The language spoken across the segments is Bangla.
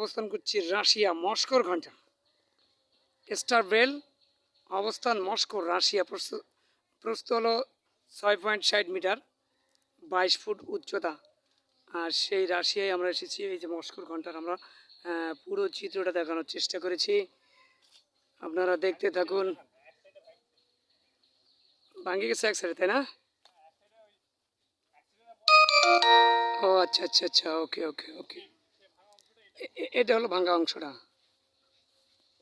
অবস্থান করছি রাশিয়া মস্কোর ঘন্টা স্টার বেল অবস্থান মস্কো রাশিয়া প্রস্থ হলো 6.60 মিটার 22 ফুট উচ্চতা। আর সেই রাশিয়ায় আমরা এসেছি। এই যে মস্কোর ঘন্টার আমরা পুরো চিত্রটা দেখানোর চেষ্টা করেছি, আপনারা দেখতে থাকুন। ভাঙে গেছে এক সাইডে, তাই না? ও আচ্ছা আচ্ছা আচ্ছা, ওকে ওকে ওকে। এটা হলো ভাঙা অংশটা,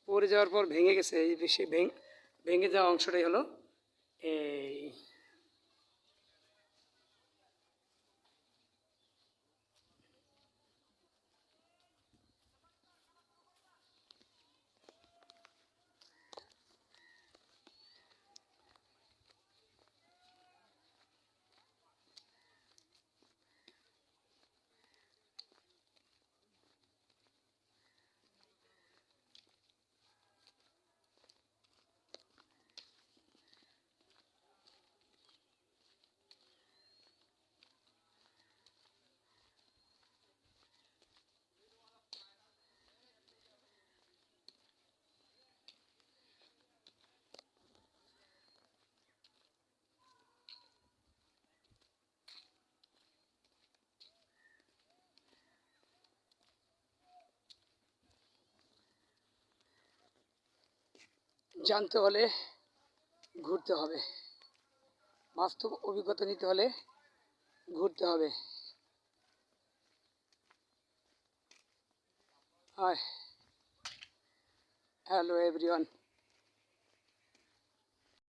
পড়ে যাওয়ার পর ভেঙে গেছে। এই বেশি ভেঙে যাওয়া অংশটাই হলো এই। জানতে হলে ঘুরতে হবে, বাস্তব অভিজ্ঞতা নিতে হলে ঘুরতে হবে। Hi, hello everyone.